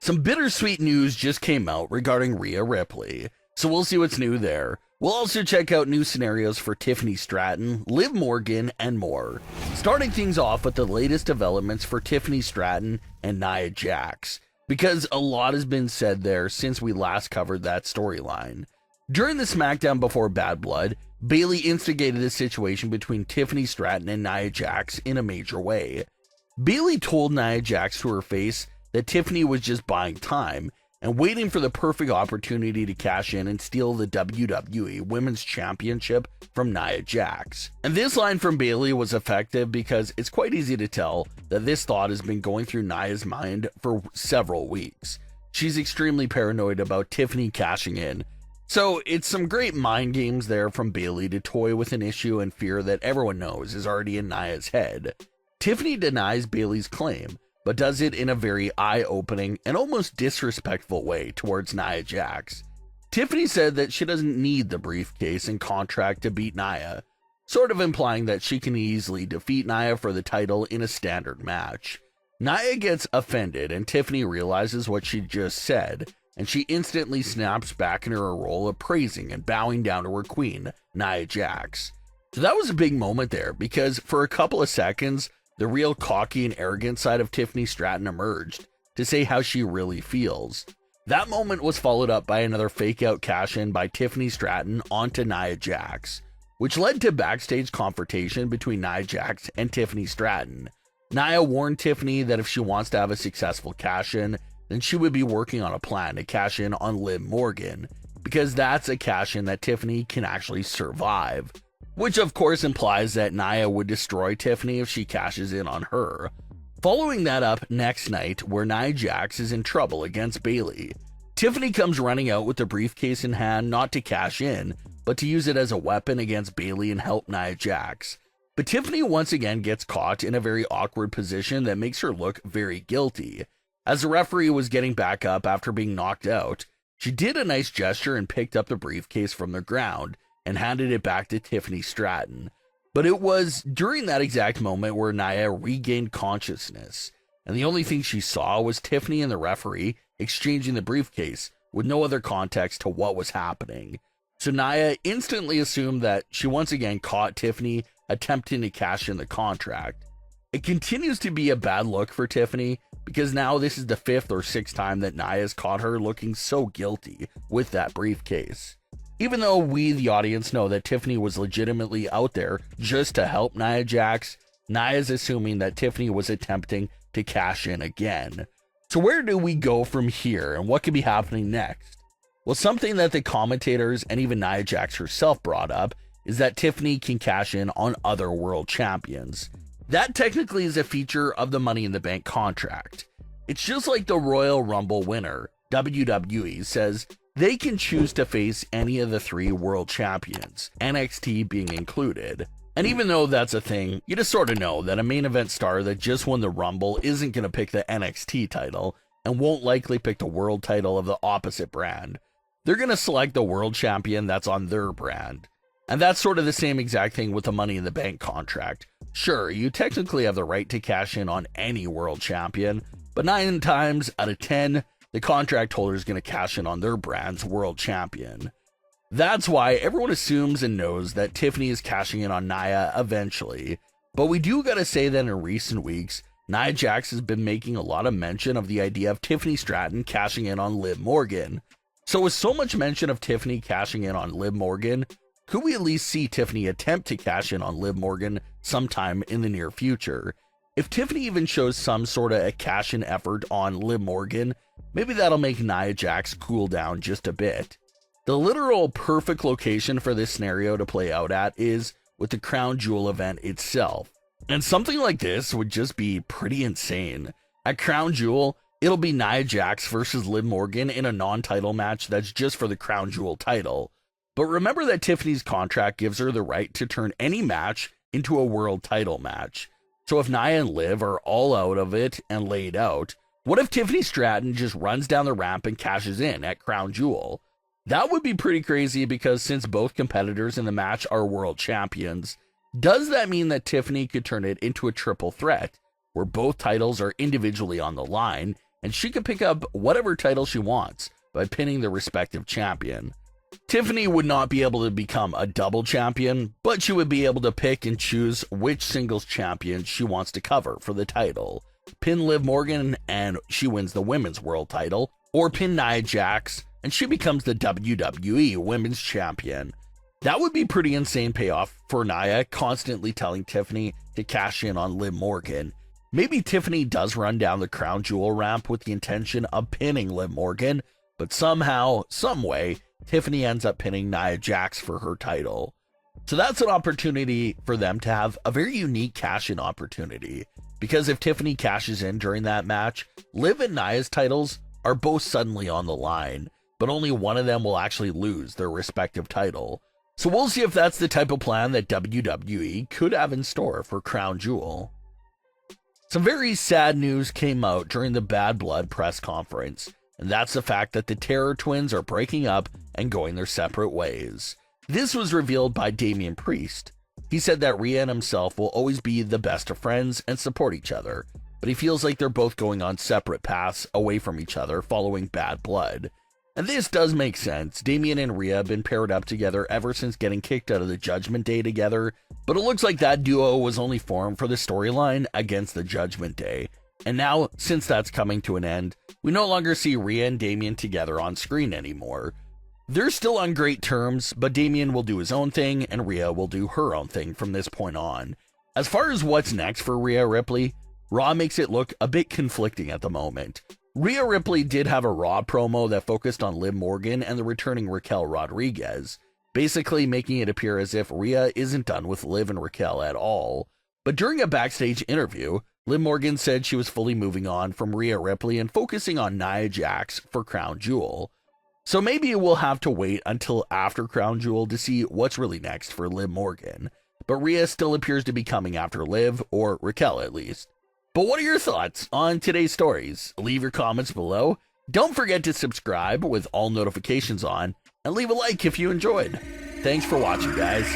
Some bittersweet news just came out regarding Rhea Ripley, so we'll see what's new there. We'll also check out new scenarios for Tiffany Stratton, Liv Morgan, and more. Starting things off with the latest developments for Tiffany Stratton and Nia Jax, because a lot has been said there since we last covered that storyline. During the SmackDown Before Bad Blood, Bayley instigated a situation between Tiffany Stratton and Nia Jax in a major way. Bayley told Nia Jax to her face that Tiffany was just buying time and waiting for the perfect opportunity to cash in and steal the WWE Women's Championship from Nia Jax. And this line from Bayley was effective because it's quite easy to tell that this thought has been going through Nia's mind for several weeks. She's extremely paranoid about Tiffany cashing in. So it's some great mind games there from Bayley to toy with an issue and fear that everyone knows is already in Nia's head. Tiffany denies Bayley's claim, but does it in a very eye-opening and almost disrespectful way towards Nia Jax. Tiffany said that she doesn't need the briefcase and contract to beat Nia, sort of implying that she can easily defeat Nia for the title in a standard match. Nia gets offended and Tiffany realizes what she just said, and she instantly snaps back into her role of praising and bowing down to her queen, Nia Jax. So that was a big moment there, because for a couple of seconds, the real cocky and arrogant side of Tiffany Stratton emerged to say how she really feels. That moment was followed up by another fake-out cash-in by Tiffany Stratton onto Nia Jax, which led to backstage confrontation between Nia Jax and Tiffany Stratton. Nia warned Tiffany that if she wants to have a successful cash-in, then she would be working on a plan to cash in on Liv Morgan, because that's a cash-in that Tiffany can actually survive. Which of course implies that Nia would destroy Tiffany if she cashes in on her. Following that up next night, where Nia Jax is in trouble against Bayley. Tiffany comes running out with the briefcase in hand, not to cash in, but to use it as a weapon against Bayley and help Nia Jax. But Tiffany once again gets caught in a very awkward position that makes her look very guilty. As the referee was getting back up after being knocked out, she did a nice gesture and picked up the briefcase from the ground and handed it back to Tiffany Stratton. But it was during that exact moment where Nia regained consciousness, and the only thing she saw was Tiffany and the referee exchanging the briefcase with no other context to what was happening. So Nia instantly assumed that she once again caught Tiffany attempting to cash in the contract. It continues to be a bad look for Tiffany, because now this is the 5th or 6th time that Nia's caught her looking so guilty with that briefcase. Even though we, the audience, know that Tiffany was legitimately out there just to help Nia Jax, Nia's assuming that Tiffany was attempting to cash in again. So where do we go from here, and what could be happening next? Well, something that the commentators and even Nia Jax herself brought up is that Tiffany can cash in on other world champions. That technically is a feature of the Money in the Bank contract. It's just like the Royal Rumble winner, WWE, says they can choose to face any of the 3 world champions, NXT being included. And even though that's a thing, you just sort of know that a main event star that just won the Rumble isn't going to pick the NXT title and won't likely pick the world title of the opposite brand. They're going to select the world champion that's on their brand. And that's sort of the same exact thing with the Money in the Bank contract. Sure, you technically have the right to cash in on any world champion, but 9 times out of 10, the contract holder is going to cash in on their brand's world champion. That's why everyone assumes and knows that Tiffany is cashing in on Nia eventually. But we do got to say that in recent weeks, Nia Jax has been making a lot of mention of the idea of Tiffany Stratton cashing in on Liv Morgan. So with so much mention of Tiffany cashing in on Liv Morgan, could we at least see Tiffany attempt to cash in on Liv Morgan sometime in the near future? If Tiffany even shows some sort of a cash-in effort on Liv Morgan, maybe that'll make Nia Jax cool down just a bit. The literal perfect location for this scenario to play out at is with the Crown Jewel event itself. And something like this would just be pretty insane. At Crown Jewel, it'll be Nia Jax versus Liv Morgan in a non-title match that's just for the Crown Jewel title. But remember that Tiffany's contract gives her the right to turn any match into a world title match. So if Nia and Liv are all out of it and laid out, what if Tiffany Stratton just runs down the ramp and cashes in at Crown Jewel? That would be pretty crazy because since both competitors in the match are world champions, does that mean that Tiffany could turn it into a triple threat where both titles are individually on the line and she could pick up whatever title she wants by pinning the respective champion? Tiffany would not be able to become a double champion, but she would be able to pick and choose which singles champion she wants to cover for the title. Pin Liv Morgan and she wins the women's world title, or pin Nia Jax and she becomes the WWE women's champion. That would be pretty insane payoff for Nia constantly telling Tiffany to cash in on Liv Morgan. Maybe Tiffany does run down the crown jewel ramp with the intention of pinning Liv Morgan, but somehow, someway, Tiffany ends up pinning Nia Jax for her title. So that's an opportunity for them to have a very unique cash-in opportunity. Because if Tiffany cashes in during that match, Liv and Nia's titles are both suddenly on the line, but only one of them will actually lose their respective title. So we'll see if that's the type of plan that WWE could have in store for Crown Jewel. Some very sad news came out during the Bad Blood press conference, and that's the fact that the Terror Twins are breaking up and going their separate ways. This was revealed by Damian Priest. He said that Rhea and himself will always be the best of friends and support each other, but he feels like they're both going on separate paths away from each other following Bad Blood. And this does make sense. Damian and Rhea have been paired up together ever since getting kicked out of the Judgment Day together, but it looks like that duo was only formed for the storyline against the Judgment Day. And now, since that's coming to an end, we no longer see Rhea and Damian together on screen anymore. They're still on great terms, but Damian will do his own thing and Rhea will do her own thing from this point on. As far as what's next for Rhea Ripley, Raw makes it look a bit conflicting at the moment. Rhea Ripley did have a Raw promo that focused on Liv Morgan and the returning Raquel Rodriguez, basically making it appear as if Rhea isn't done with Liv and Raquel at all. But during a backstage interview, Liv Morgan said she was fully moving on from Rhea Ripley and focusing on Nia Jax for Crown Jewel. So maybe we'll have to wait until after Crown Jewel to see what's really next for Liv Morgan. But Rhea still appears to be coming after Liv, or Raquel at least. But what are your thoughts on today's stories? Leave your comments below. Don't forget to subscribe with all notifications on, and leave a like if you enjoyed. Thanks for watching, guys.